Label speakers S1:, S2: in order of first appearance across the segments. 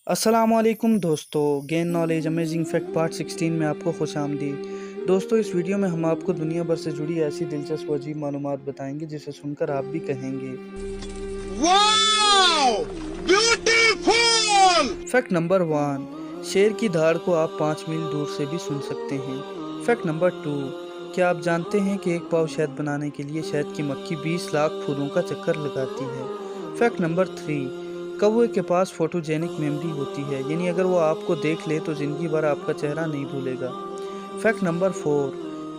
S1: अस्सलामुअलैकुम दोस्तों, gain knowledge amazing fact part 16 में आपको खुश आमदीद। दोस्तों, इस वीडियो में हम आपको दुनिया भर से जुड़ी ऐसी दिलचस्प और अजीब मालूमात बताएंगे जिसे सुनकर आप भी कहेंगे वाओ ब्यूटीफुल। फैक्ट नंबर 1, शेर की धाड़ को आप 5 मील दूर से भी सुन सकते हैं। फैक्ट नंबर 2, क्या आप जानते हैं कि एक पाव शहद बनाने के लिए शहद की मक्खी 20 लाख फूलों का चक्कर लगाती है। फैक्ट नंबर 3, कौवे के पास फोटोजेनिक मेमोरी होती है, यानी अगर वो आपको देख ले तो ज़िंदगी भर आपका चेहरा नहीं भूलेगा। फैक्ट नंबर 4,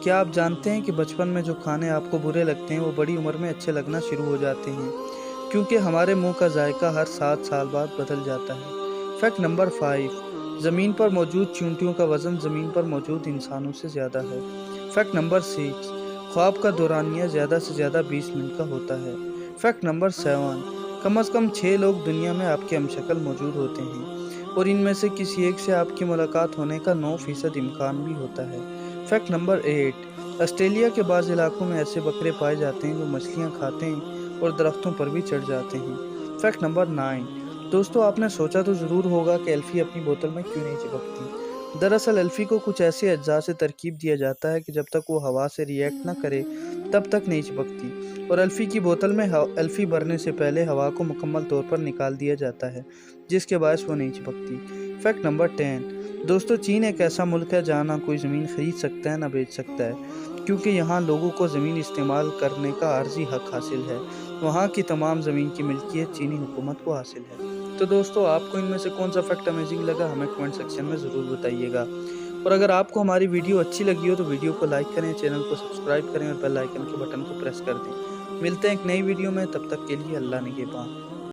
S1: क्या आप जानते हैं कि बचपन में जो खाने आपको बुरे लगते हैं वो बड़ी उम्र में अच्छे लगना शुरू हो जाते हैं, क्योंकि हमारे मुंह का जायका हर 7 साल बाद बदल जाता है। फैक्ट नंबर 5, ज़मीन पर मौजूद चींटियों का वज़न ज़मीन पर मौजूद इंसानों से ज़्यादा है। फैक्ट नंबर 6, ख्वाब का दौरानिया ज़्यादा से ज़्यादा 20 मिनट का होता है। फैक्ट नंबर 7, कम से कम 6 लोग दुनिया में आपके हमशक्ल मौजूद होते हैं और इनमें से किसी एक से आपकी मुलाकात होने का 9% इम्कान भी होता है। फैक्ट नंबर 8, ऑस्ट्रेलिया के बाज़ इलाकों में ऐसे बकरे पाए जाते हैं जो मछलियाँ खाते हैं और दरख्तों पर भी चढ़ जाते हैं। फैक्ट नंबर 9, दोस्तों आपने सोचा तो ज़रूर होगा कि एल्फ़ी अपनी बोतल में क्यों नहीं चिपकती। दरअसल एल्फ़ी को कुछ ऐसे अज्जा से तरकीब दिया जाता है कि जब तक वो हवा से रिएक्ट ना करे तब तक नहीं चिपकती, और एल्फ़ी की बोतल में एल्फ़ी भरने से पहले हवा को मुकम्मल तौर पर निकाल दिया जाता है, जिसके बायस वो नहीं चिपकती। फैक्ट नंबर 10, दोस्तों चीन एक ऐसा मुल्क है जहाँ ना कोई ज़मीन ख़रीद सकता है ना बेच सकता है, क्योंकि यहाँ लोगों को ज़मीन इस्तेमाल करने का आर्जी हक हासिल है। वहाँ की तमाम ज़मीन की मिल्कियत चीनी हुकूमत को हासिल है। तो दोस्तों, आपको इनमें से कौन सा फैक्ट अमेजिंग लगा हमें कमेंट सेक्शन में ज़रूर बताइएगा। और अगर आपको हमारी वीडियो अच्छी लगी हो तो वीडियो को लाइक करें, चैनल को सब्सक्राइब करें और बेल आइकन के बटन को प्रेस कर दें। मिलते हैं एक नई वीडियो में, तब तक के लिए अल्लाह निगहबान।